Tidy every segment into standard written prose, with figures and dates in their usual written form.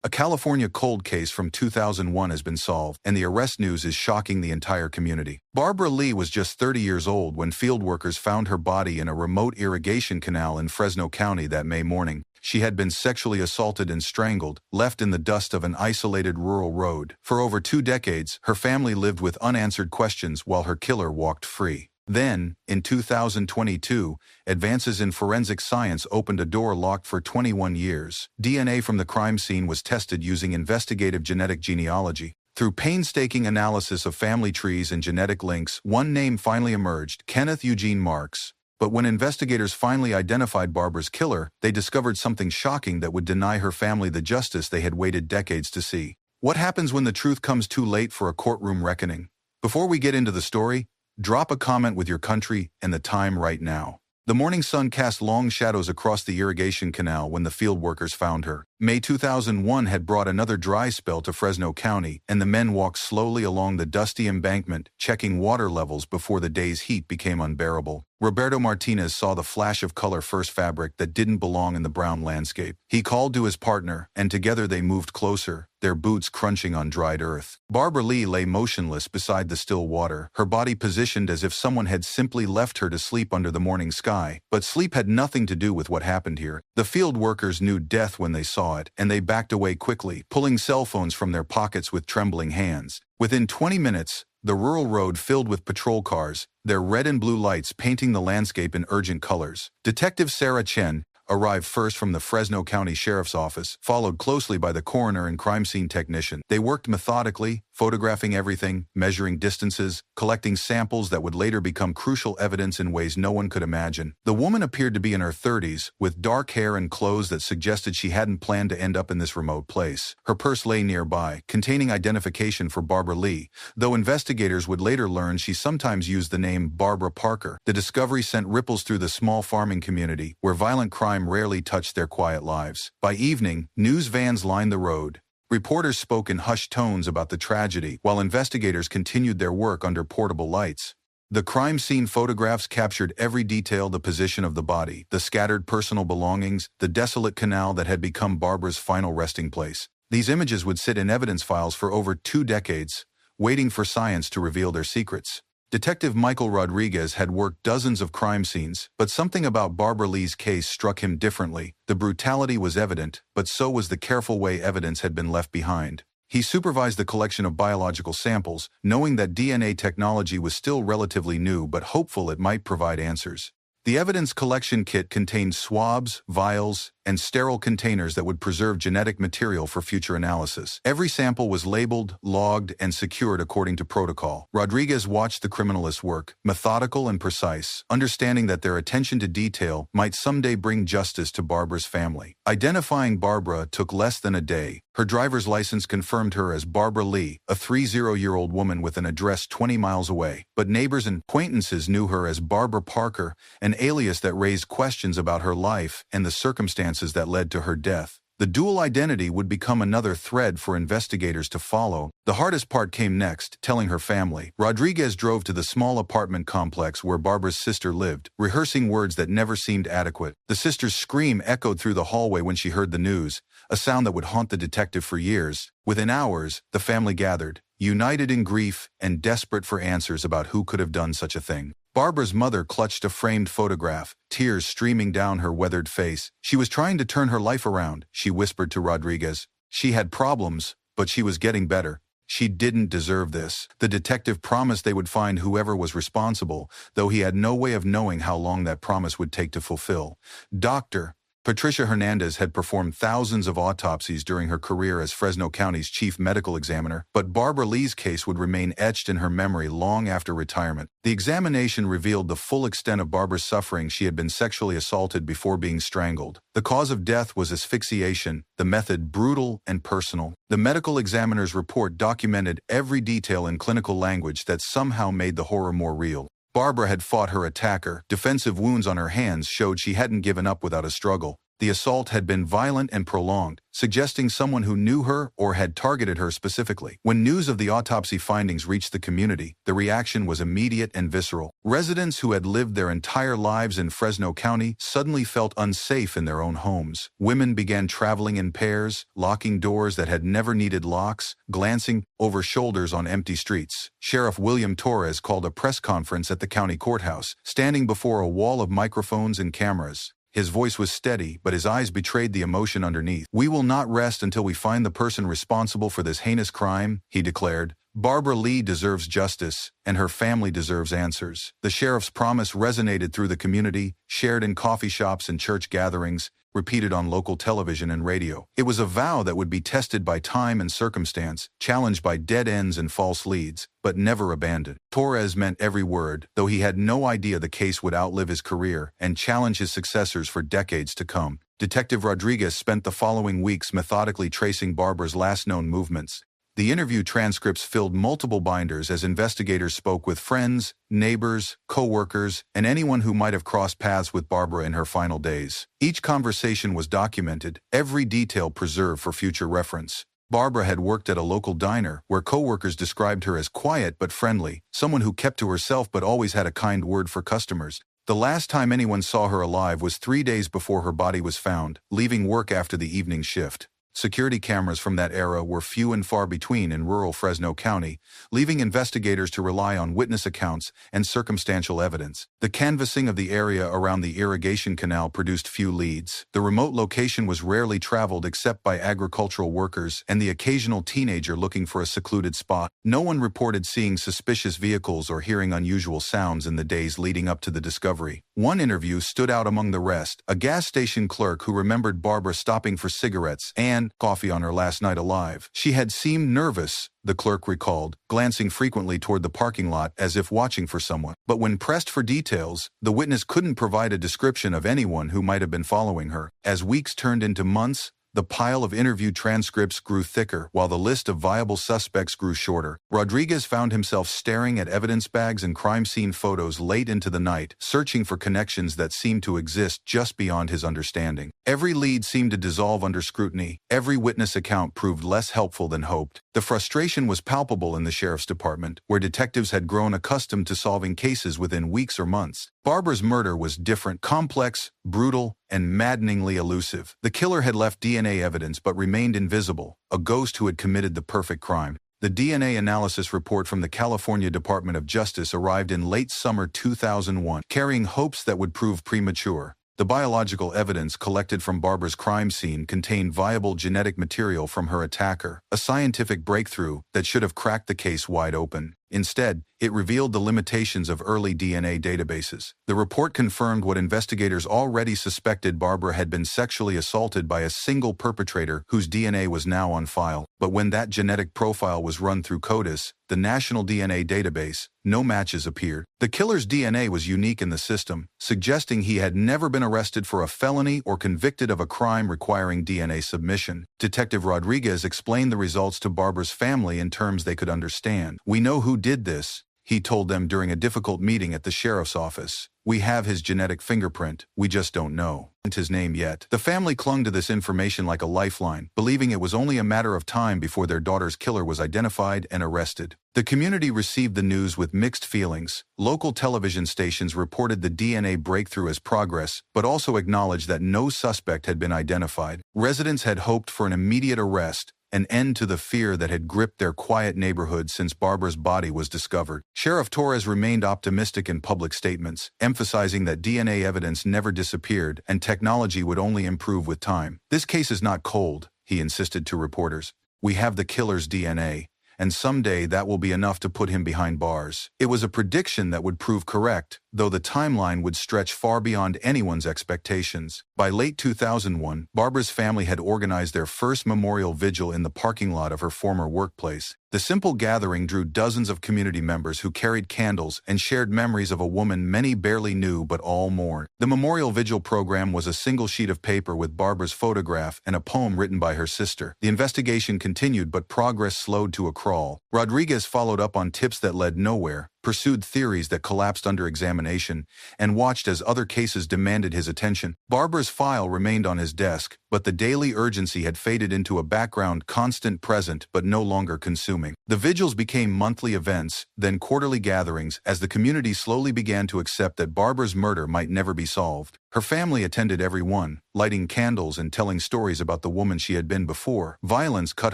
A California cold case from 2001 has been solved, and the arrest news is shocking the entire community. Barbara Lee was just 30 years old when field workers found her body in a remote irrigation canal in Fresno County that May morning. She had been sexually assaulted and strangled, left in the dust of an isolated rural road. For over 2 decades, her family lived with unanswered questions while her killer walked free. Then, in 2022, advances in forensic science opened a door locked for 21 years. DNA from the crime scene was tested using investigative genetic genealogy. Through painstaking analysis of family trees and genetic links, one name finally emerged: Kenneth Eugene Marks. But when investigators finally identified Barbara's killer, they discovered something shocking that would deny her family the justice they had waited decades to see. What happens when the truth comes too late for a courtroom reckoning? Before we get into the story, drop a comment with your country and the time right now. The morning sun cast long shadows across the irrigation canal when the field workers found her. May 2001 had brought another dry spell to Fresno County, and the men walked slowly along the dusty embankment, checking water levels before the day's heat became unbearable. Roberto Martinez saw the flash of color first fabric that didn't belong in the brown landscape. He called to his partner, and together they moved closer, their boots crunching on dried earth. Barbara Lee lay motionless beside the still water, her body positioned as if someone had simply left her to sleep under the morning sky. But sleep had nothing to do with what happened here. The field workers knew death when they saw it, and they backed away quickly, pulling cell phones from their pockets with trembling hands. Within 20 minutes, the rural road filled with patrol cars, their red and blue lights painting the landscape in urgent colors. Detective Sarah Chen arrived first from the Fresno County Sheriff's Office, followed closely by the coroner and crime scene technician. They worked methodically, photographing everything, measuring distances, collecting samples that would later become crucial evidence in ways no one could imagine. The woman appeared to be in her 30s, with dark hair and clothes that suggested she hadn't planned to end up in this remote place. Her purse lay nearby, containing identification for Barbara Lee, though investigators would later learn she sometimes used the name Barbara Parker. The discovery sent ripples through the small farming community, where violent crime rarely touched their quiet lives. By evening, news vans lined the road. Reporters spoke in hushed tones about the tragedy, while investigators continued their work under portable lights. The crime scene photographs captured every detail: the position of the body, the scattered personal belongings, the desolate canal that had become Barbara's final resting place. These images would sit in evidence files for over 2 decades, waiting for science to reveal their secrets. Detective Michael Rodriguez had worked dozens of crime scenes, but something about Barbara Lee's case struck him differently. The brutality was evident, but so was the careful way evidence had been left behind. He supervised the collection of biological samples, knowing that DNA technology was still relatively new but hopeful it might provide answers. The evidence collection kit contained swabs, vials, and sterile containers that would preserve genetic material for future analysis. Every sample was labeled, logged, and secured according to protocol. Rodriguez watched the criminalists work, methodical and precise, understanding that their attention to detail might someday bring justice to Barbara's family. Identifying Barbara took less than a day. Her driver's license confirmed her as Barbara Lee, a 30-year-old woman with an address 20 miles away. But neighbors and acquaintances knew her as Barbara Parker, an alias that raised questions about her life and the circumstances that led to her death. The dual identity would become another thread for investigators to follow. The hardest part came next: telling her family. Rodriguez drove to the small apartment complex where Barbara's sister lived, rehearsing words that never seemed adequate. The sister's scream echoed through the hallway when she heard the news, a sound that would haunt the detective for years. Within hours, the family gathered, united in grief and desperate for answers about who could have done such a thing. Barbara's mother clutched a framed photograph, tears streaming down her weathered face. She was trying to turn her life around, she whispered to Rodriguez. She had problems, but she was getting better. She didn't deserve this. The detective promised they would find whoever was responsible, though he had no way of knowing how long that promise would take to fulfill. Dr. Patricia Hernandez had performed thousands of autopsies during her career as Fresno County's chief medical examiner, but Barbara Lee's case would remain etched in her memory long after retirement. The examination revealed the full extent of Barbara's suffering. She had been sexually assaulted before being strangled. The cause of death was asphyxiation, the method brutal and personal. The medical examiner's report documented every detail in clinical language that somehow made the horror more real. Barbara had fought her attacker. Defensive wounds on her hands showed she hadn't given up without a struggle. The assault had been violent and prolonged, suggesting someone who knew her or had targeted her specifically. When news of the autopsy findings reached the community, the reaction was immediate and visceral. Residents who had lived their entire lives in Fresno County suddenly felt unsafe in their own homes. Women began traveling in pairs, locking doors that had never needed locks, glancing over shoulders on empty streets. Sheriff William Torres called a press conference at the county courthouse, standing before a wall of microphones and cameras. His voice was steady, but his eyes betrayed the emotion underneath. "We will not rest until we find the person responsible for this heinous crime," he declared. "Barbara Lee deserves justice, and her family deserves answers." The sheriff's promise resonated through the community, shared in coffee shops and church gatherings, repeated on local television and radio. It was a vow that would be tested by time and circumstance, challenged by dead ends and false leads, but never abandoned. Torres meant every word, though he had no idea the case would outlive his career and challenge his successors for decades to come. Detective Rodriguez spent the following weeks methodically tracing Barbara's last known movements. The interview transcripts filled multiple binders as investigators spoke with friends, neighbors, co-workers, and anyone who might have crossed paths with Barbara in her final days. Each conversation was documented, every detail preserved for future reference. Barbara had worked at a local diner, where co-workers described her as quiet but friendly, someone who kept to herself but always had a kind word for customers. The last time anyone saw her alive was 3 days before her body was found, leaving work after the evening shift. Security cameras from that era were few and far between in rural Fresno County, leaving investigators to rely on witness accounts and circumstantial evidence. The canvassing of the area around the irrigation canal produced few leads. The remote location was rarely traveled except by agricultural workers and the occasional teenager looking for a secluded spot. No one reported seeing suspicious vehicles or hearing unusual sounds in the days leading up to the discovery. One interview stood out among the rest, a gas station clerk who remembered Barbara stopping for cigarettes and coffee on her last night alive. "She had seemed nervous," the clerk recalled, glancing frequently toward the parking lot as if watching for someone. But when pressed for details, the witness couldn't provide a description of anyone who might have been following her. As weeks turned into months, the pile of interview transcripts grew thicker, while the list of viable suspects grew shorter. Rodriguez found himself staring at evidence bags and crime scene photos late into the night, searching for connections that seemed to exist just beyond his understanding. Every lead seemed to dissolve under scrutiny. Every witness account proved less helpful than hoped. The frustration was palpable in the sheriff's department, where detectives had grown accustomed to solving cases within weeks or months. Barbara's murder was different, complex, brutal, and maddeningly elusive. The killer had left DNA evidence but remained invisible, a ghost who had committed the perfect crime. The DNA analysis report from the California Department of Justice arrived in late summer 2001, carrying hopes that would prove premature. The biological evidence collected from Barbara's crime scene contained viable genetic material from her attacker, a scientific breakthrough that should have cracked the case wide open. Instead, it revealed the limitations of early DNA databases. The report confirmed what investigators already suspected: Barbara had been sexually assaulted by a single perpetrator whose DNA was now on file. But when that genetic profile was run through CODIS, the national DNA database, no matches appeared. The killer's DNA was unique in the system, suggesting he had never been arrested for a felony or convicted of a crime requiring DNA submission. Detective Rodriguez explained the results to Barbara's family in terms they could understand. "We know who did this," he told them during a difficult meeting at the sheriff's office. "We have his genetic fingerprint, we just don't know his name yet." The family clung to this information like a lifeline, believing it was only a matter of time before their daughter's killer was identified and arrested. The community received the news with mixed feelings. Local television stations reported the DNA breakthrough as progress, but also acknowledged that no suspect had been identified. Residents had hoped for an immediate arrest, an end to the fear that had gripped their quiet neighborhood since Barbara's body was discovered. Sheriff Torres remained optimistic in public statements, emphasizing that DNA evidence never disappeared and technology would only improve with time. "This case is not cold," he insisted to reporters. "We have the killer's DNA, and someday that will be enough to put him behind bars." It was a prediction that would prove correct, though the timeline would stretch far beyond anyone's expectations. By late 2001, Barbara's family had organized their first memorial vigil in the parking lot of her former workplace. The simple gathering drew dozens of community members who carried candles and shared memories of a woman many barely knew but all mourned. The memorial vigil program was a single sheet of paper with Barbara's photograph and a poem written by her sister. The investigation continued, but progress slowed to a crawl. Rodriguez followed up on tips that led nowhere, pursued theories that collapsed under examination, and watched as other cases demanded his attention. Barbara's file remained on his desk, but the daily urgency had faded into a background, constant present but no longer consuming. The vigils became monthly events, then quarterly gatherings, as the community slowly began to accept that Barbara's murder might never be solved. Her family attended every one, lighting candles and telling stories about the woman she had been before. Violence cut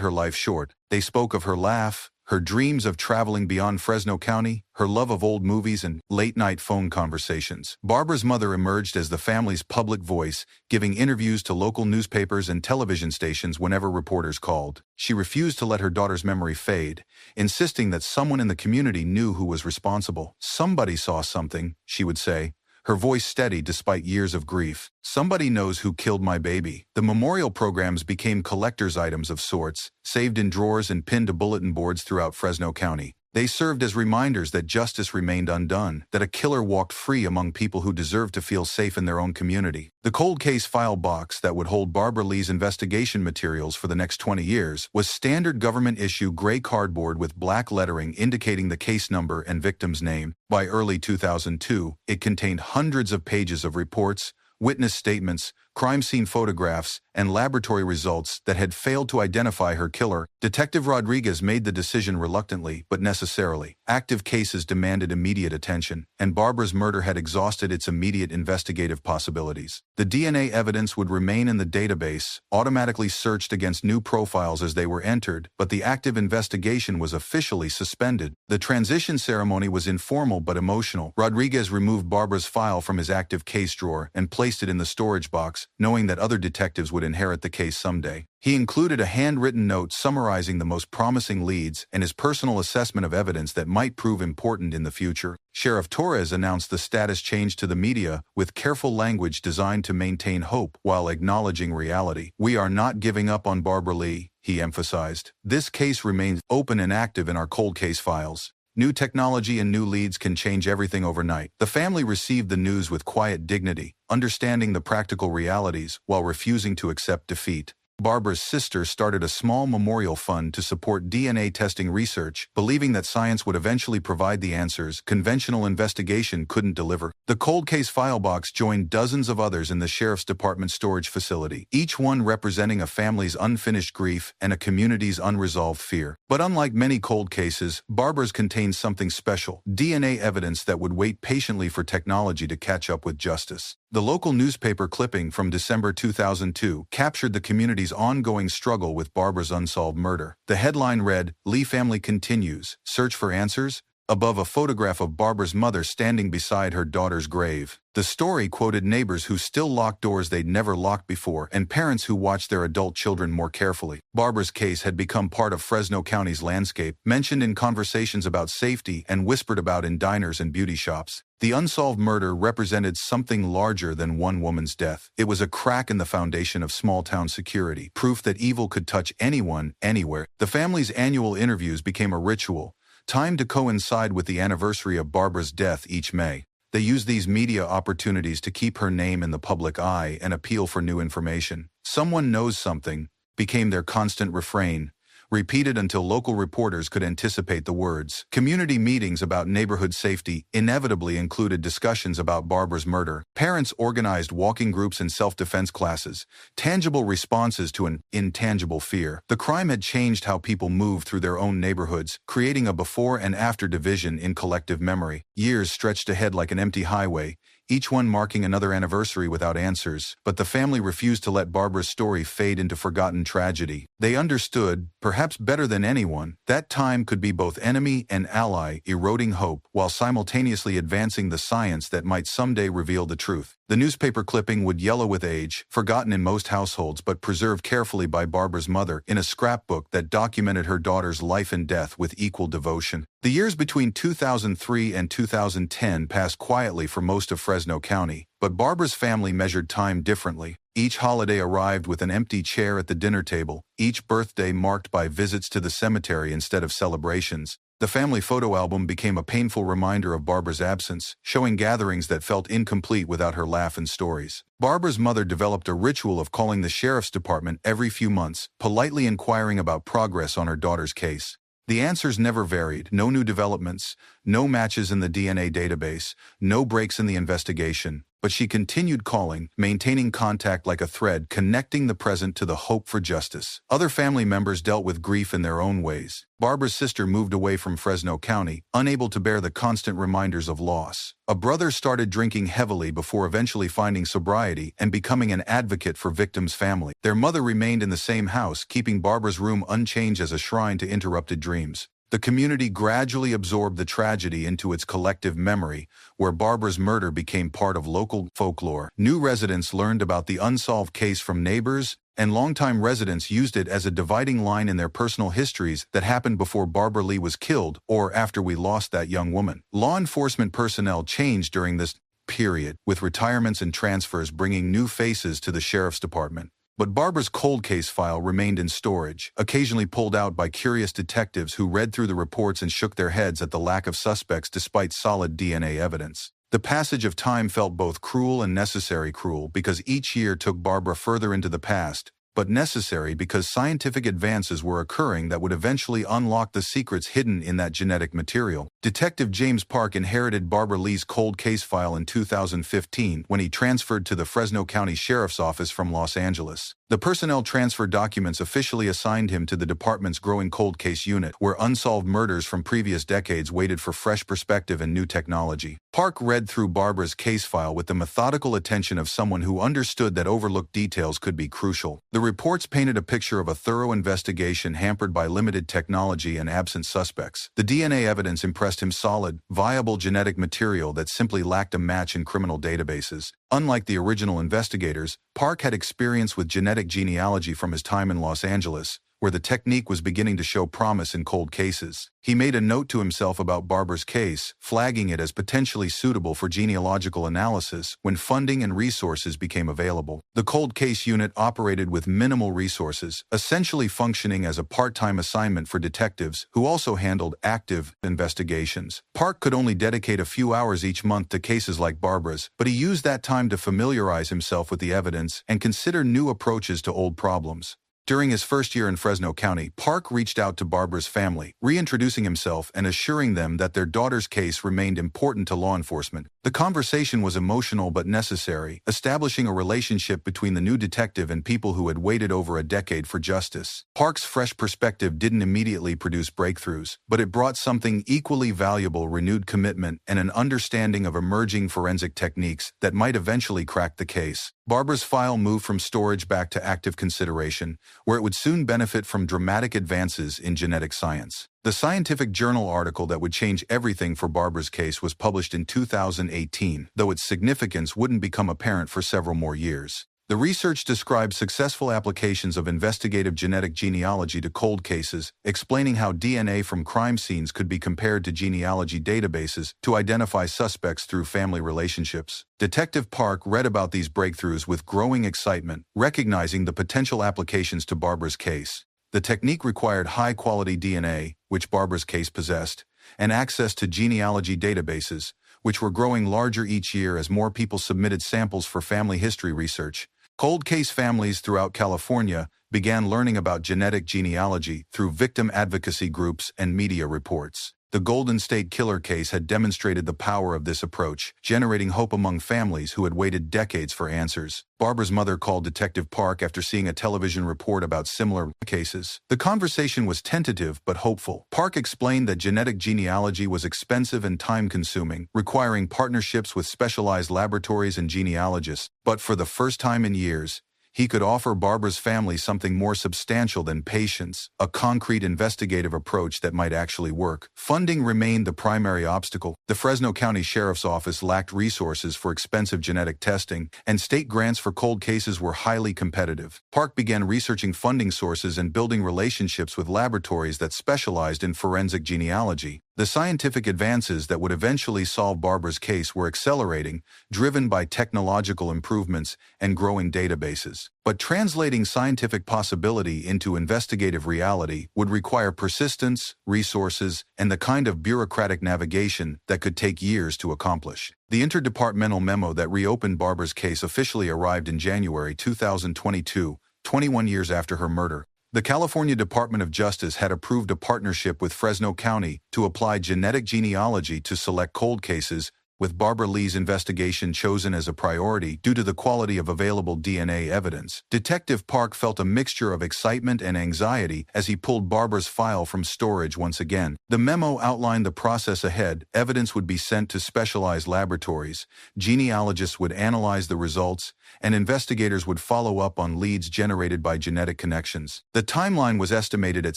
her life short. They spoke of her laugh, her dreams of traveling beyond Fresno County, her love of old movies and late-night phone conversations. Barbara's mother emerged as the family's public voice, giving interviews to local newspapers and television stations whenever reporters called. She refused to let her daughter's memory fade, insisting that someone in the community knew who was responsible. "Somebody saw something," she would say, her voice steady despite years of grief. "Somebody knows who killed my baby." The memorial programs became collector's items of sorts, saved in drawers and pinned to bulletin boards throughout Fresno County. They served as reminders that justice remained undone, that a killer walked free among people who deserved to feel safe in their own community. The cold case file box that would hold Barbara Lee's investigation materials for the next 20 years was standard government-issue gray cardboard with black lettering indicating the case number and victim's name. By early 2002, it contained hundreds of pages of reports, witness statements, crime scene photographs, and laboratory results that had failed to identify her killer. Detective Rodriguez made the decision reluctantly but necessarily. Active cases demanded immediate attention, and Barbara's murder had exhausted its immediate investigative possibilities. The DNA evidence would remain in the database, automatically searched against new profiles as they were entered, but the active investigation was officially suspended. The transition ceremony was informal but emotional. Rodriguez removed Barbara's file from his active case drawer and placed it in the storage box, knowing that other detectives would inherit the case someday. He included a handwritten note summarizing the most promising leads and his personal assessment of evidence that might prove important in the future. Sheriff Torres announced the status change to the media with careful language designed to maintain hope while acknowledging reality. "We are not giving up on Barbara Lee," he emphasized. "This case remains open and active in our cold case files. New technology and new leads can change everything overnight." The family received the news with quiet dignity, understanding the practical realities while refusing to accept defeat. Barbara's sister started a small memorial fund to support DNA testing research, believing that science would eventually provide the answers conventional investigation couldn't deliver. The cold case file box joined dozens of others in the sheriff's department storage facility, each one representing a family's unfinished grief and a community's unresolved fear. But unlike many cold cases, Barbara's contained something special: DNA evidence that would wait patiently for technology to catch up with justice. The local newspaper clipping from December 2002 captured the community's ongoing struggle with Barbara's unsolved murder. The headline read, "Lee Family Continues, Search for Answers," above a photograph of Barbara's mother standing beside her daughter's grave. The story quoted neighbors who still locked doors they'd never locked before and parents who watched their adult children more carefully. Barbara's case had become part of Fresno County's landscape, mentioned in conversations about safety and whispered about in diners and beauty shops. The unsolved murder represented something larger than one woman's death. It was a crack in the foundation of small-town security, proof that evil could touch anyone, anywhere. The family's annual interviews became a ritual, timed to coincide with the anniversary of Barbara's death each May. They used these media opportunities to keep her name in the public eye and appeal for new information. "Someone knows something" became their constant refrain, repeated until local reporters could anticipate the words. Community meetings about neighborhood safety inevitably included discussions about Barbara's murder. Parents organized walking groups and self-defense classes, tangible responses to an intangible fear. The crime had changed how people moved through their own neighborhoods, creating a before and after division in collective memory. Years stretched ahead like an empty highway, each one marking another anniversary without answers, but the family refused to let Barbara's story fade into forgotten tragedy. They understood, perhaps better than anyone, that time could be both enemy and ally, eroding hope while simultaneously advancing the science that might someday reveal the truth. The newspaper clipping would yellow with age, forgotten in most households but preserved carefully by Barbara's mother in a scrapbook that documented her daughter's life and death with equal devotion. The years between 2003 and 2010 passed quietly for most of Fresno County, but Barbara's family measured time differently. Each holiday arrived with an empty chair at the dinner table, each birthday marked by visits to the cemetery instead of celebrations. The family photo album became a painful reminder of Barbara's absence, showing gatherings that felt incomplete without her laugh and stories. Barbara's mother developed a ritual of calling the sheriff's department every few months, politely inquiring about progress on her daughter's case. The answers never varied: no new developments, no matches in the DNA database, no breaks in the investigation. But she continued calling, maintaining contact like a thread connecting the present to the hope for justice. Other family members dealt with grief in their own ways. Barbara's sister moved away from Fresno County, unable to bear the constant reminders of loss. A brother started drinking heavily before eventually finding sobriety and becoming an advocate for victims' family. Their mother remained in the same house, keeping Barbara's room unchanged as a shrine to interrupted dreams. The community gradually absorbed the tragedy into its collective memory, where Barbara's murder became part of local folklore. New residents learned about the unsolved case from neighbors, and longtime residents used it as a dividing line in their personal histories that happened before Barbara Lee was killed or after we lost that young woman. Law enforcement personnel changed during this period, with retirements and transfers bringing new faces to the sheriff's department. But Barbara's cold case file remained in storage, occasionally pulled out by curious detectives who read through the reports and shook their heads at the lack of suspects despite solid DNA evidence. The passage of time felt both cruel and necessary: cruel because each year took Barbara further into the past, but necessary because scientific advances were occurring that would eventually unlock the secrets hidden in that genetic material. Detective James Park inherited Barbara Lee's cold case file in 2015 when he transferred to the Fresno County Sheriff's Office from Los Angeles. The personnel transfer documents officially assigned him to the department's growing cold case unit, where unsolved murders from previous decades waited for fresh perspective and new technology. Park read through Barbara's case file with the methodical attention of someone who understood that overlooked details could be crucial. The reports painted a picture of a thorough investigation hampered by limited technology and absent suspects. The DNA evidence impressed him: solid, viable genetic material that simply lacked a match in criminal databases. Unlike the original investigators, Park had experience with genetic genealogy from his time in Los Angeles, where the technique was beginning to show promise in cold cases. He made a note to himself about Barbara's case, flagging it as potentially suitable for genealogical analysis when funding and resources became available. The cold case unit operated with minimal resources, essentially functioning as a part-time assignment for detectives who also handled active investigations. Park could only dedicate a few hours each month to cases like Barbara's, but he used that time to familiarize himself with the evidence and consider new approaches to old problems. During his first year in Fresno County, Park reached out to Barbara's family, reintroducing himself and assuring them that their daughter's case remained important to law enforcement. The conversation was emotional but necessary, establishing a relationship between the new detective and people who had waited over a decade for justice. Park's fresh perspective didn't immediately produce breakthroughs, but it brought something equally valuable: renewed commitment and an understanding of emerging forensic techniques that might eventually crack the case. Barbara's file moved from storage back to active consideration, where it would soon benefit from dramatic advances in genetic science. The scientific journal article that would change everything for Barbara's case was published in 2018, though its significance wouldn't become apparent for several more years. The research described successful applications of investigative genetic genealogy to cold cases, explaining how DNA from crime scenes could be compared to genealogy databases to identify suspects through family relationships. Detective Park read about these breakthroughs with growing excitement, recognizing the potential applications to Barbara's case. The technique required high-quality DNA, which Barbara's case possessed, and access to genealogy databases, which were growing larger each year as more people submitted samples for family history research. Cold case families throughout California began learning about genetic genealogy through victim advocacy groups and media reports. The Golden State Killer case had demonstrated the power of this approach, generating hope among families who had waited decades for answers. Barbara's mother called Detective Park after seeing a television report about similar cases. The conversation was tentative but hopeful. Park explained that genetic genealogy was expensive and time-consuming, requiring partnerships with specialized laboratories and genealogists. But for the first time in years, he could offer Barbara's family something more substantial than patience, a concrete investigative approach that might actually work. Funding remained the primary obstacle. The Fresno County Sheriff's Office lacked resources for expensive genetic testing, and state grants for cold cases were highly competitive. Park began researching funding sources and building relationships with laboratories that specialized in forensic genealogy. The scientific advances that would eventually solve Barbara's case were accelerating, driven by technological improvements and growing databases. But translating scientific possibility into investigative reality would require persistence, resources, and the kind of bureaucratic navigation that could take years to accomplish. The interdepartmental memo that reopened Barbara's case officially arrived in January 2022, 21 years after her murder. The California Department of Justice had approved a partnership with Fresno County to apply genetic genealogy to select cold cases, with Barbara Lee's investigation chosen as a priority due to the quality of available DNA evidence. Detective Park felt a mixture of excitement and anxiety as he pulled Barbara's file from storage once again. The memo outlined the process ahead. Evidence would be sent to specialized laboratories, genealogists would analyze the results, and investigators would follow up on leads generated by genetic connections. The timeline was estimated at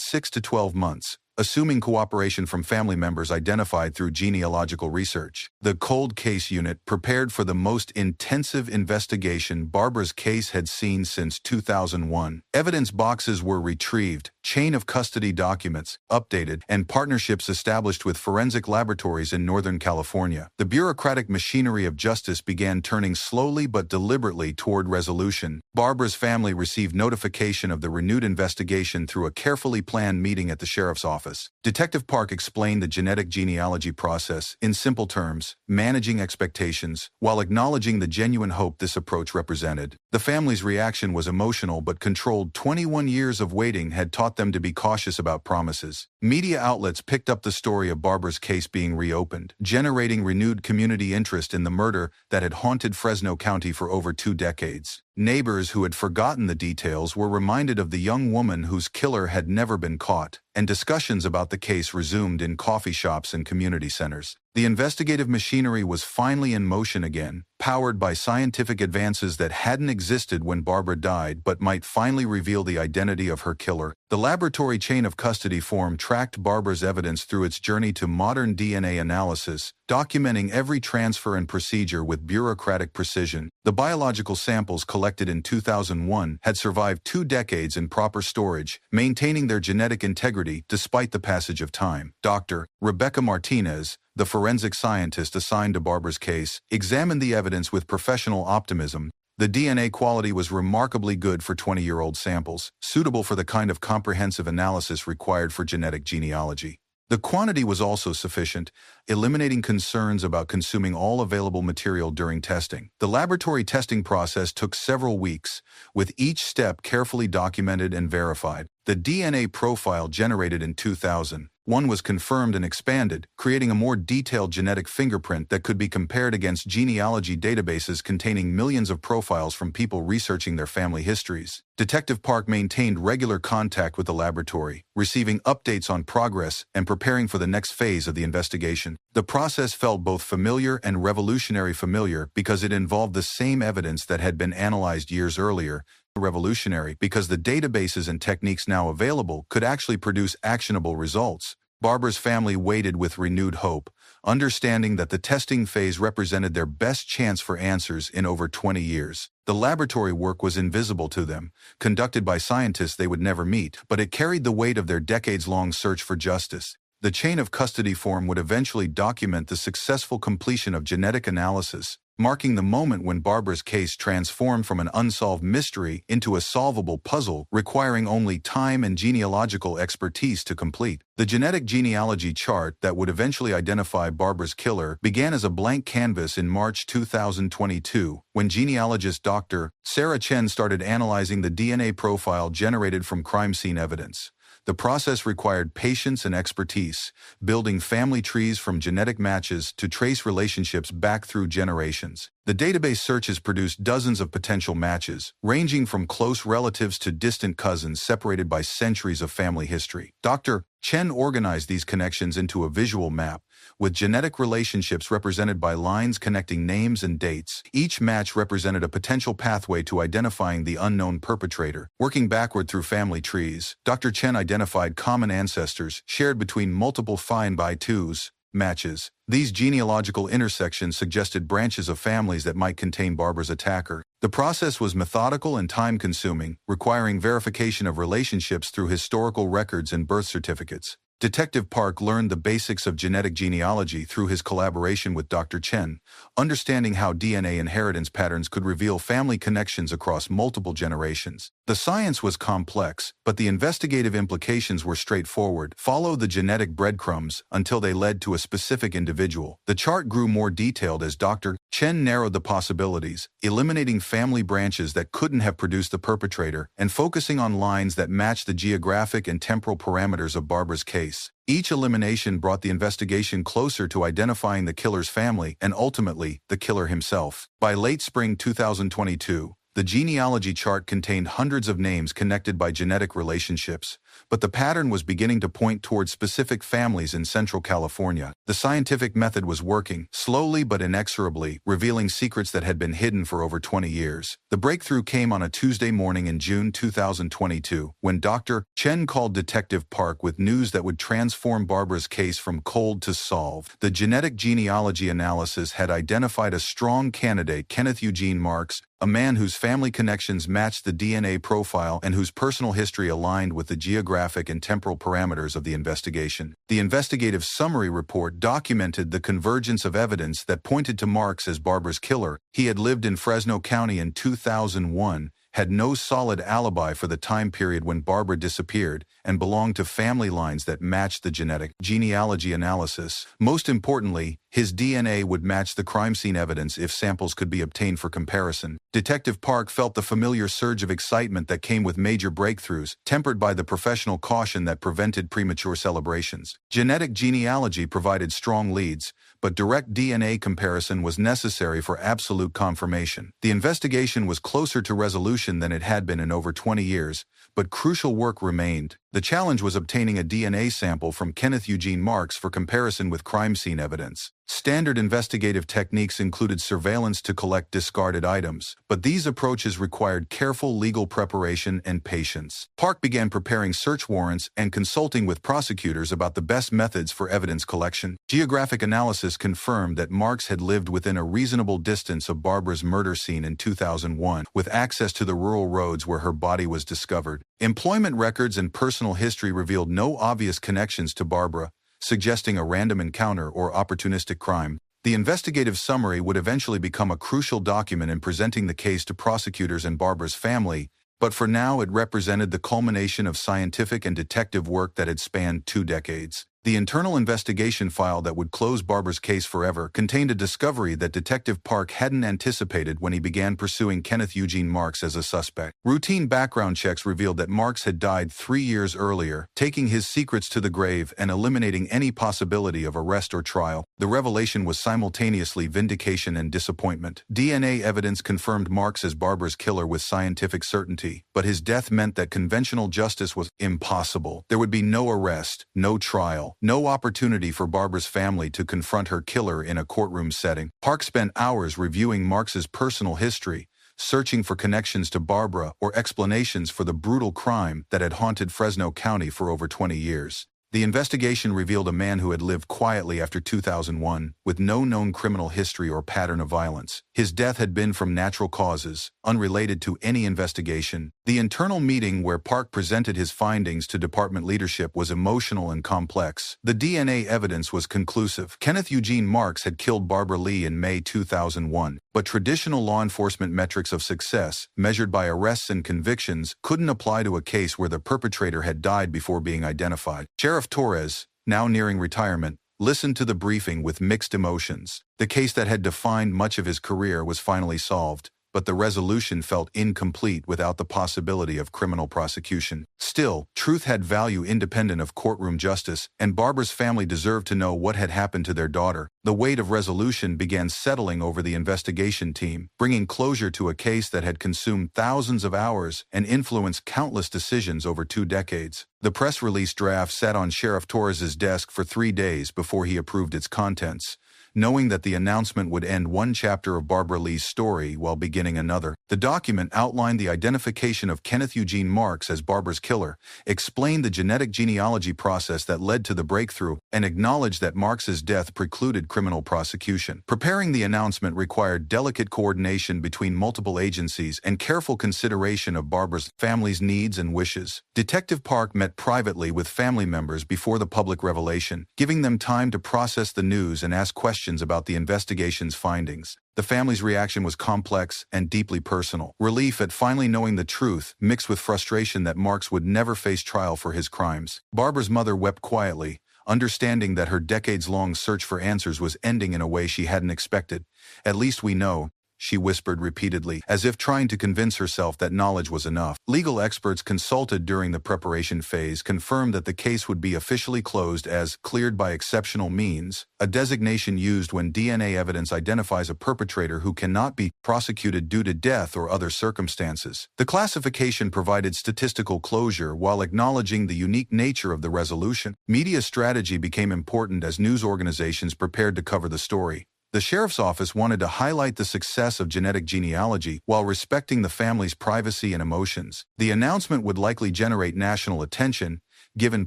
6 to 12 months, assuming cooperation from family members identified through genealogical research. The cold case unit prepared for the most intensive investigation Barbara's case had seen since 2001. Evidence boxes were retrieved, chain of custody documents updated, and partnerships established with forensic laboratories in Northern California. The bureaucratic machinery of justice began turning slowly but deliberately toward resolution. Barbara's family received notification of the renewed investigation through a carefully planned meeting at the sheriff's office. Detective Park explained the genetic genealogy process in simple terms, managing expectations, while acknowledging the genuine hope this approach represented. The family's reaction was emotional but controlled. 21 years of waiting had taught them to be cautious about promises. Media outlets picked up the story of Barbara's case being reopened, generating renewed community interest in the murder that had haunted Fresno County for over 2 decades. Neighbors who had forgotten the details were reminded of the young woman whose killer had never been caught, and discussions about the case resumed in coffee shops and community centers. The investigative machinery was finally in motion again, powered by scientific advances that hadn't existed when Barbara died but might finally reveal the identity of her killer. The laboratory chain of custody form tracked Barbara's evidence through its journey to modern DNA analysis, documenting every transfer and procedure with bureaucratic precision. The biological samples collected in 2001 had survived 2 decades in proper storage, maintaining their genetic integrity despite the passage of time. Dr. Rebecca Martinez, the forensic scientist assigned to Barbara's case, examined the evidence with professional optimism. The DNA quality was remarkably good for 20-year-old samples, suitable for the kind of comprehensive analysis required for genetic genealogy. The quantity was also sufficient, eliminating concerns about consuming all available material during testing. The laboratory testing process took several weeks, with each step carefully documented and verified. The DNA profile generated in 2001 was confirmed and expanded, creating a more detailed genetic fingerprint that could be compared against genealogy databases containing millions of profiles from people researching their family histories. Detective Park maintained regular contact with the laboratory, receiving updates on progress and preparing for the next phase of the investigation. The process felt both familiar and revolutionary. Familiar because it involved the same evidence that had been analyzed years earlier. Revolutionary because the databases and techniques now available could actually produce actionable results. Barbara's family waited with renewed hope, understanding that the testing phase represented their best chance for answers in over 20 years. The laboratory work was invisible to them, conducted by scientists they would never meet, but it carried the weight of their decades-long search for justice. The chain of custody form would eventually document the successful completion of genetic analysis, marking the moment when Barbara's case transformed from an unsolved mystery into a solvable puzzle requiring only time and genealogical expertise to complete. The genetic genealogy chart that would eventually identify Barbara's killer began as a blank canvas in March 2022, when genealogist Dr. Sarah Chen started analyzing the DNA profile generated from crime scene evidence. The process required patience and expertise, building family trees from genetic matches to trace relationships back through generations. The database searches produced dozens of potential matches, ranging from close relatives to distant cousins separated by centuries of family history. Dr. Chen organized these connections into a visual map, with genetic relationships represented by lines connecting names and dates. Each match represented a potential pathway to identifying the unknown perpetrator. Working backward through family trees, Dr. Chen identified common ancestors shared between multiple 5x2s matches. These genealogical intersections suggested branches of families that might contain Barbara's attacker. The process was methodical and time-consuming, requiring verification of relationships through historical records and birth certificates. Detective Park learned the basics of genetic genealogy through his collaboration with Dr. Chen, understanding how DNA inheritance patterns could reveal family connections across multiple generations. The science was complex, but the investigative implications were straightforward. Follow the genetic breadcrumbs until they led to a specific individual. The chart grew more detailed as Dr. Chen narrowed the possibilities, eliminating family branches that couldn't have produced the perpetrator and focusing on lines that matched the geographic and temporal parameters of Barbara's case. Each elimination brought the investigation closer to identifying the killer's family and ultimately the killer himself. By late spring 2022, the genealogy chart contained hundreds of names connected by genetic relationships, but the pattern was beginning to point towards specific families in Central California. The scientific method was working, slowly but inexorably, revealing secrets that had been hidden for over 20 years. The breakthrough came on a Tuesday morning in June 2022, when Dr. Chen called Detective Park with news that would transform Barbara's case from cold to solved. The genetic genealogy analysis had identified a strong candidate, Kenneth Eugene Marks, a man whose family connections matched the DNA profile and whose personal history aligned with the geographic and temporal parameters of the investigation. The investigative summary report documented the convergence of evidence that pointed to Marks as Barbara's killer. He had lived in Fresno County in 2001, had no solid alibi for the time period when Barbara disappeared, and belonged to family lines that matched the genetic genealogy analysis. Most importantly, his DNA would match the crime scene evidence if samples could be obtained for comparison. Detective Park felt the familiar surge of excitement that came with major breakthroughs, tempered by the professional caution that prevented premature celebrations. Genetic genealogy provided strong leads, but direct DNA comparison was necessary for absolute confirmation. The investigation was closer to resolution than it had been in over 20 years, but crucial work remained. The challenge was obtaining a DNA sample from Kenneth Eugene Marks for comparison with crime scene evidence. Standard investigative techniques included surveillance to collect discarded items, but these approaches required careful legal preparation and patience. Park began preparing search warrants and consulting with prosecutors about the best methods for evidence collection. Geographic analysis confirmed that Marks had lived within a reasonable distance of Barbara's murder scene in 2001, with access to the rural roads where her body was discovered. Employment records and personal history revealed no obvious connections to Barbara, suggesting a random encounter or opportunistic crime. The investigative summary would eventually become a crucial document in presenting the case to prosecutors and Barbara's family, but for now it represented the culmination of scientific and detective work that had spanned 2 decades. The internal investigation file that would close Barbara's case forever contained a discovery that Detective Park hadn't anticipated when he began pursuing Kenneth Eugene Marks as a suspect. Routine background checks revealed that Marks had died 3 years earlier, taking his secrets to the grave and eliminating any possibility of arrest or trial. The revelation was simultaneously vindication and disappointment. DNA evidence confirmed Marks as Barbara's killer with scientific certainty, but his death meant that conventional justice was impossible. There would be no arrest, no trial, no opportunity for Barbara's family to confront her killer in a courtroom setting. Park spent hours reviewing Marks's personal history, searching for connections to Barbara or explanations for the brutal crime that had haunted Fresno County for over 20 years. The investigation revealed a man who had lived quietly after 2001, with no known criminal history or pattern of violence. His death had been from natural causes, unrelated to any investigation. The internal meeting where Park presented his findings to department leadership was emotional and complex. The DNA evidence was conclusive. Kenneth Eugene Marks had killed Barbara Lee in May 2001, but traditional law enforcement metrics of success, measured by arrests and convictions, couldn't apply to a case where the perpetrator had died before being identified. Sheriff Torres, now nearing retirement, listened to the briefing with mixed emotions. The case that had defined much of his career was finally solved, but the resolution felt incomplete without the possibility of criminal prosecution. Still, truth had value independent of courtroom justice, and Barbara's family deserved to know what had happened to their daughter. The weight of resolution began settling over the investigation team, bringing closure to a case that had consumed thousands of hours and influenced countless decisions over 2 decades. The press release draft sat on Sheriff Torres's desk for 3 days before he approved its contents, knowing that the announcement would end one chapter of Barbara Lee's story while beginning another. The document outlined the identification of Kenneth Eugene Marks as Barbara's killer, explained the genetic genealogy process that led to the breakthrough, and acknowledged that Marks's death precluded criminal prosecution. Preparing the announcement required delicate coordination between multiple agencies and careful consideration of Barbara's family's needs and wishes. Detective Park met privately with family members before the public revelation, giving them time to process the news and ask questions about the investigation's findings. The family's reaction was complex and deeply personal. Relief at finally knowing the truth, mixed with frustration that Marks would never face trial for his crimes. Barbara's mother wept quietly, understanding that her decades-long search for answers was ending in a way she hadn't expected. "At least we know," she whispered repeatedly, as if trying to convince herself that knowledge was enough. Legal experts consulted during the preparation phase confirmed that the case would be officially closed as cleared by exceptional means, a designation used when DNA evidence identifies a perpetrator who cannot be prosecuted due to death or other circumstances. The classification provided statistical closure while acknowledging the unique nature of the resolution. Media strategy became important as news organizations prepared to cover the story. The sheriff's office wanted to highlight the success of genetic genealogy while respecting the family's privacy and emotions. The announcement would likely generate national attention, given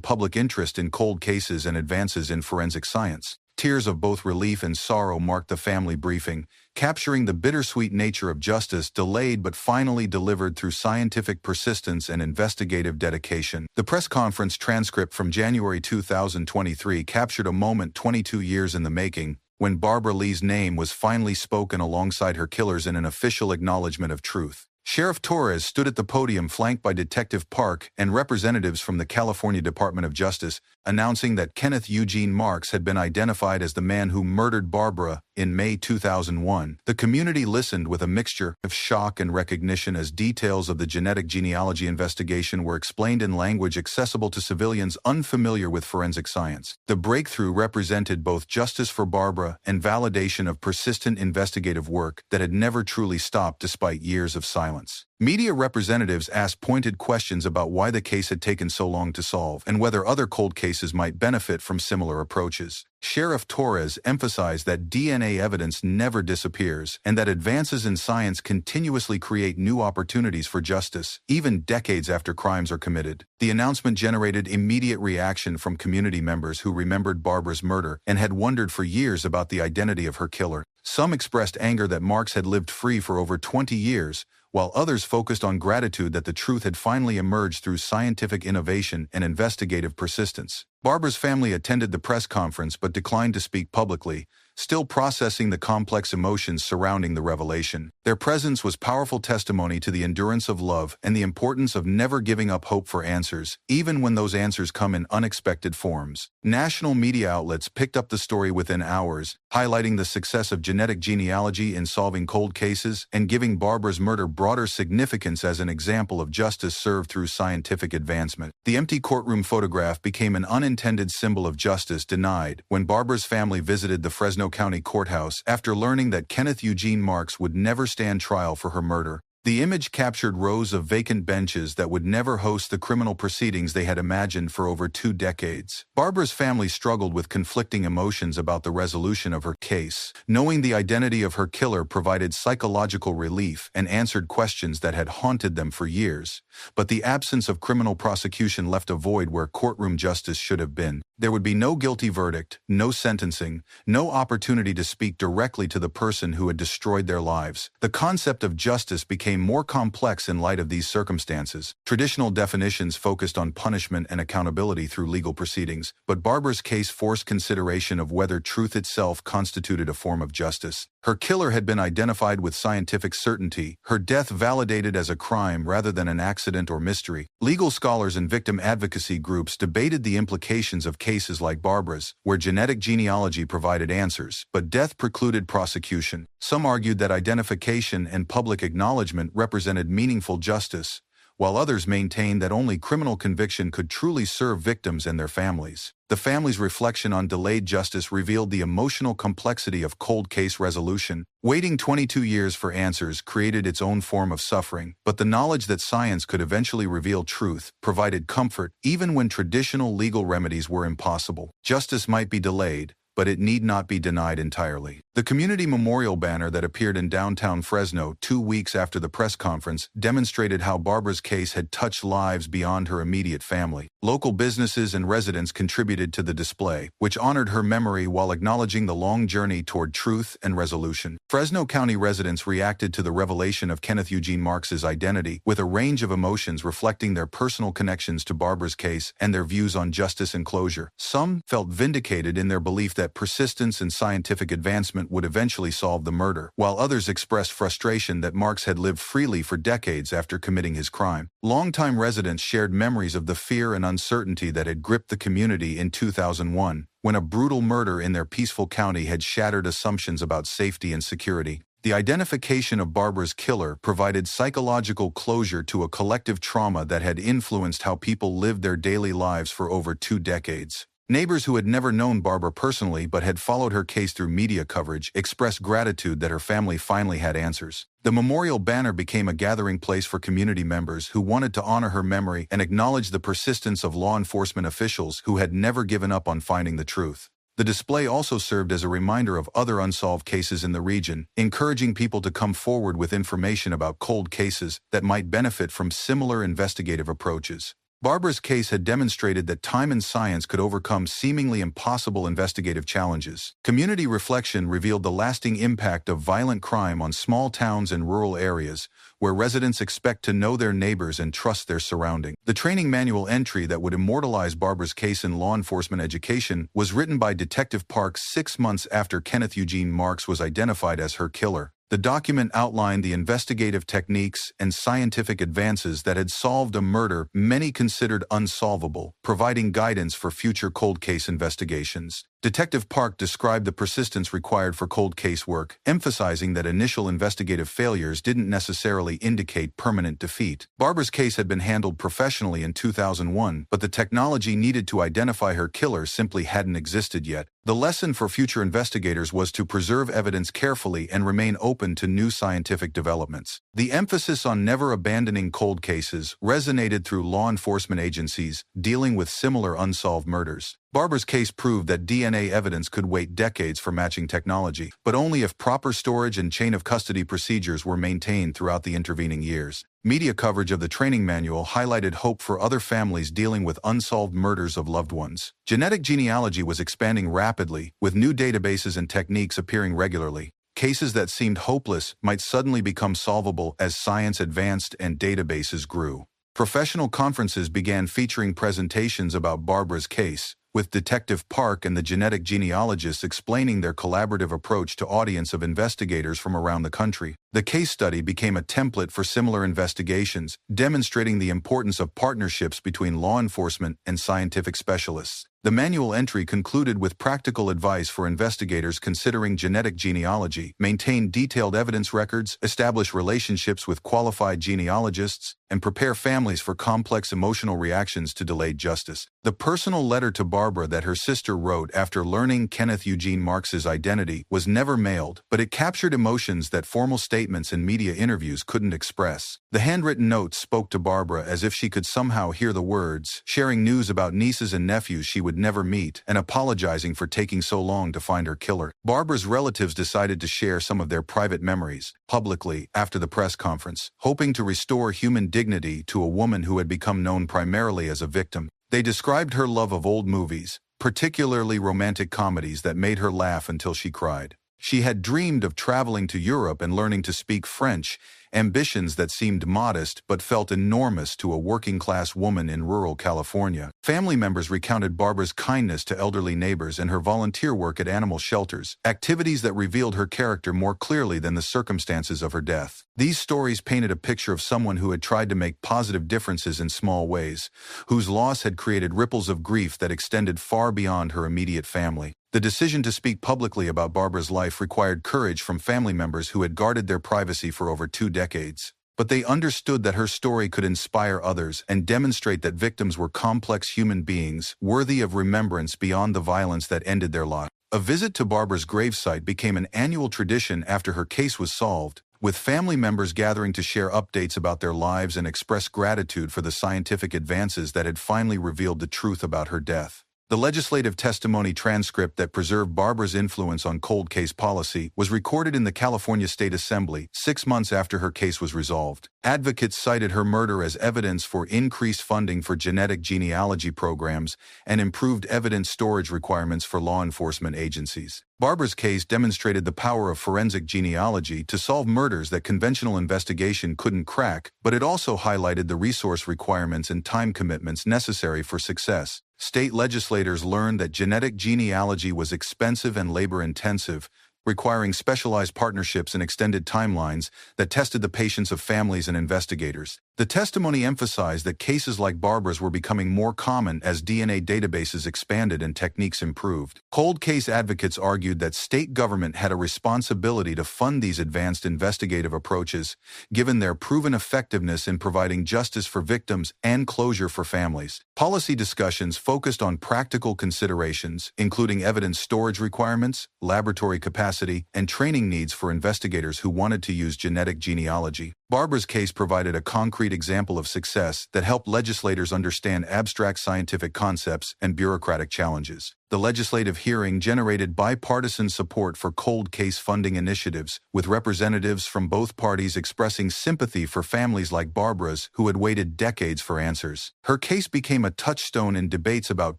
public interest in cold cases and advances in forensic science. Tears of both relief and sorrow marked the family briefing, capturing the bittersweet nature of justice delayed but finally delivered through scientific persistence and investigative dedication. The press conference transcript from January 2023 captured a moment 22 years in the making, when Barbara Lee's name was finally spoken alongside her killers in an official acknowledgement of truth. Sheriff Torres stood at the podium flanked by Detective Park and representatives from the California Department of Justice, announcing that Kenneth Eugene Marks had been identified as the man who murdered Barbara in May 2001. The community listened with a mixture of shock and recognition as details of the genetic genealogy investigation were explained in language accessible to civilians unfamiliar with forensic science. The breakthrough represented both justice for Barbara and validation of persistent investigative work that had never truly stopped despite years of silence. Media representatives asked pointed questions about why the case had taken so long to solve and whether other cold cases might benefit from similar approaches. Sheriff Torres emphasized that DNA evidence never disappears and that advances in science continuously create new opportunities for justice, even decades after crimes are committed. The announcement generated immediate reaction from community members who remembered Barbara's murder and had wondered for years about the identity of her killer. Some expressed anger that Marks had lived free for over 20 years, while others focused on gratitude that the truth had finally emerged through scientific innovation and investigative persistence. Barbara's family attended the press conference but declined to speak publicly, still processing the complex emotions surrounding the revelation. Their presence was powerful testimony to the endurance of love and the importance of never giving up hope for answers, even when those answers come in unexpected forms. National media outlets picked up the story within hours, highlighting the success of genetic genealogy in solving cold cases and giving Barbara's murder broader significance as an example of justice served through scientific advancement. The empty courtroom photograph became an unintended symbol of justice denied when Barbara's family visited the Fresno County courthouse after learning that Kenneth Eugene Marks would never stand trial for her murder. The image captured rows of vacant benches that would never host the criminal proceedings they had imagined for over 2 decades. Barbara's family struggled with conflicting emotions about the resolution of her case. Knowing the identity of her killer provided psychological relief and answered questions that had haunted them for years. But the absence of criminal prosecution left a void where courtroom justice should have been. There would be no guilty verdict, no sentencing, no opportunity to speak directly to the person who had destroyed their lives. The concept of justice became more complex in light of these circumstances. Traditional definitions focused on punishment and accountability through legal proceedings, but Barbara's case forced consideration of whether truth itself constituted a form of justice. Her killer had been identified with scientific certainty, her death validated as a crime rather than an accident or mystery. Legal scholars and victim advocacy groups debated the implications of cases like Barbara's, where genetic genealogy provided answers, but death precluded prosecution. Some argued that identification and public acknowledgement represented meaningful justice, while others maintained that only criminal conviction could truly serve victims and their families. The family's reflection on delayed justice revealed the emotional complexity of cold case resolution. Waiting 22 years for answers created its own form of suffering, but the knowledge that science could eventually reveal truth provided comfort even when traditional legal remedies were impossible. Justice might be delayed, but it need not be denied entirely. The community memorial banner that appeared in downtown Fresno 2 weeks after the press conference demonstrated how Barbara's case had touched lives beyond her immediate family. Local businesses and residents contributed to the display, which honored her memory while acknowledging the long journey toward truth and resolution. Fresno County residents reacted to the revelation of Kenneth Eugene Marks's identity with a range of emotions reflecting their personal connections to Barbara's case and their views on justice and closure. Some felt vindicated in their belief that persistence and scientific advancement enforcement would eventually solve the murder, while others expressed frustration that Marks had lived freely for decades after committing his crime. Longtime residents shared memories of the fear and uncertainty that had gripped the community in 2001, when a brutal murder in their peaceful county had shattered assumptions about safety and security. The identification of Barbara's killer provided psychological closure to a collective trauma that had influenced how people lived their daily lives for over 2 decades. Neighbors who had never known Barbara personally but had followed her case through media coverage expressed gratitude that her family finally had answers. The memorial banner became a gathering place for community members who wanted to honor her memory and acknowledge the persistence of law enforcement officials who had never given up on finding the truth. The display also served as a reminder of other unsolved cases in the region, encouraging people to come forward with information about cold cases that might benefit from similar investigative approaches. Barbara's case had demonstrated that time and science could overcome seemingly impossible investigative challenges. Community reflection revealed the lasting impact of violent crime on small towns and rural areas, where residents expect to know their neighbors and trust their surroundings. The training manual entry that would immortalize Barbara's case in law enforcement education was written by Detective Parks 6 months after Kenneth Eugene Marks was identified as her killer. The document outlined the investigative techniques and scientific advances that had solved a murder many considered unsolvable, providing guidance for future cold case investigations. Detective Park described the persistence required for cold case work, emphasizing that initial investigative failures didn't necessarily indicate permanent defeat. Barbara's case had been handled professionally in 2001, but the technology needed to identify her killer simply hadn't existed yet. The lesson for future investigators was to preserve evidence carefully and remain open to new scientific developments. The emphasis on never abandoning cold cases resonated through law enforcement agencies dealing with similar unsolved murders. Barbara's case proved that DNA evidence could wait decades for matching technology, but only if proper storage and chain of custody procedures were maintained throughout the intervening years. Media coverage of the training manual highlighted hope for other families dealing with unsolved murders of loved ones. Genetic genealogy was expanding rapidly, with new databases and techniques appearing regularly. Cases that seemed hopeless might suddenly become solvable as science advanced and databases grew. Professional conferences began featuring presentations about Barbara's case, with Detective Park and the genetic genealogists explaining their collaborative approach to audience of investigators from around the country. The case study became a template for similar investigations, demonstrating the importance of partnerships between law enforcement and scientific specialists. The manual entry concluded with practical advice for investigators considering genetic genealogy: maintain detailed evidence records, establish relationships with qualified genealogists, and prepare families for complex emotional reactions to delayed justice. The personal letter to Barbara that her sister wrote after learning Kenneth Eugene Marks's identity was never mailed, but it captured emotions that formal statements and media interviews couldn't express. The handwritten note spoke to Barbara as if she could somehow hear the words, sharing news about nieces and nephews she would never meet, and apologizing for taking so long to find her killer. Barbara's relatives decided to share some of their private memories publicly after the press conference, hoping to restore human dignity to a woman who had become known primarily as a victim. They described her love of old movies, particularly romantic comedies that made her laugh until she cried. She had dreamed of traveling to Europe and learning to speak French, ambitions that seemed modest but felt enormous to a working-class woman in rural California. Family members recounted Barbara's kindness to elderly neighbors and her volunteer work at animal shelters, activities that revealed her character more clearly than the circumstances of her death. These stories painted a picture of someone who had tried to make positive differences in small ways, whose loss had created ripples of grief that extended far beyond her immediate family. The decision to speak publicly about Barbara's life required courage from family members who had guarded their privacy for over 2 decades. But they understood that her story could inspire others and demonstrate that victims were complex human beings, worthy of remembrance beyond the violence that ended their lives. A visit to Barbara's gravesite became an annual tradition after her case was solved, with family members gathering to share updates about their lives and express gratitude for the scientific advances that had finally revealed the truth about her death. The legislative testimony transcript that preserved Barbara's influence on cold case policy was recorded in the California State Assembly 6 months after her case was resolved. Advocates cited her murder as evidence for increased funding for genetic genealogy programs and improved evidence storage requirements for law enforcement agencies. Barbara's case demonstrated the power of forensic genealogy to solve murders that conventional investigation couldn't crack, but it also highlighted the resource requirements and time commitments necessary for success. State legislators learned that genetic genealogy was expensive and labor-intensive, requiring specialized partnerships and extended timelines that tested the patience of families and investigators. The testimony emphasized that cases like Barbara's were becoming more common as DNA databases expanded and techniques improved. Cold case advocates argued that state government had a responsibility to fund these advanced investigative approaches, given their proven effectiveness in providing justice for victims and closure for families. Policy discussions focused on practical considerations, including evidence storage requirements, laboratory capacity, and training needs for investigators who wanted to use genetic genealogy. Barbara's case provided a concrete example of success that helped legislators understand abstract scientific concepts and bureaucratic challenges. The legislative hearing generated bipartisan support for cold case funding initiatives, with representatives from both parties expressing sympathy for families like Barbara's who had waited decades for answers. Her case became a touchstone in debates about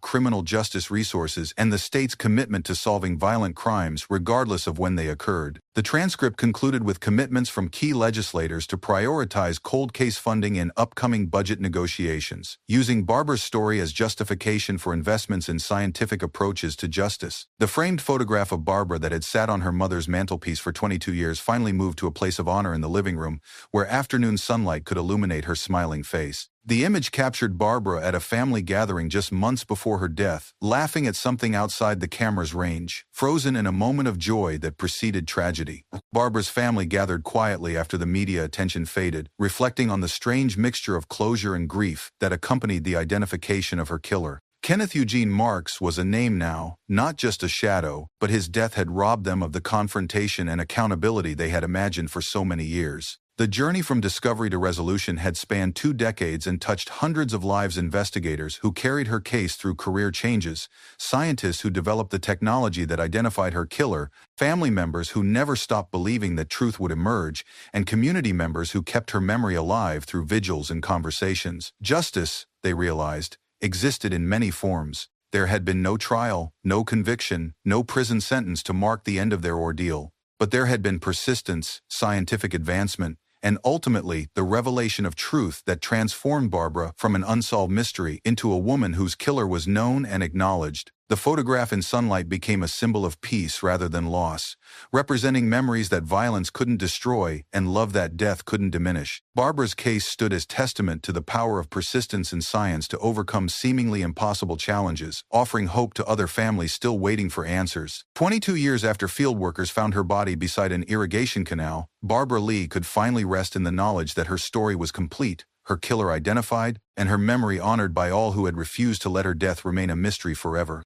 criminal justice resources and the state's commitment to solving violent crimes regardless of when they occurred. The transcript concluded with commitments from key legislators to prioritize cold case funding in upcoming budget negotiations, using Barbara's story as justification for investments in scientific approaches to justice. The framed photograph of Barbara that had sat on her mother's mantelpiece for 22 years finally moved to a place of honor in the living room, where afternoon sunlight could illuminate her smiling face. The image captured Barbara at a family gathering just months before her death, laughing at something outside the camera's range, frozen in a moment of joy that preceded tragedy. Barbara's family gathered quietly after the media attention faded, reflecting on the strange mixture of closure and grief that accompanied the identification of her killer. Kenneth Eugene Marks was a name now, not just a shadow, but his death had robbed them of the confrontation and accountability they had imagined for so many years. The journey from discovery to resolution had spanned 2 decades and touched hundreds of lives. Investigators who carried her case through career changes, scientists who developed the technology that identified her killer, family members who never stopped believing that truth would emerge, and community members who kept her memory alive through vigils and conversations. Justice, they realized, existed in many forms. There had been no trial, no conviction, no prison sentence to mark the end of their ordeal. But there had been persistence, scientific advancement, and ultimately the revelation of truth that transformed Barbara from an unsolved mystery into a woman whose killer was known and acknowledged. The photograph in sunlight became a symbol of peace rather than loss, representing memories that violence couldn't destroy and love that death couldn't diminish. Barbara's case stood as testament to the power of persistence in science to overcome seemingly impossible challenges, offering hope to other families still waiting for answers. 22 years after fieldworkers found her body beside an irrigation canal, Barbara Lee could finally rest in the knowledge that her story was complete, her killer identified, and her memory honored by all who had refused to let her death remain a mystery forever.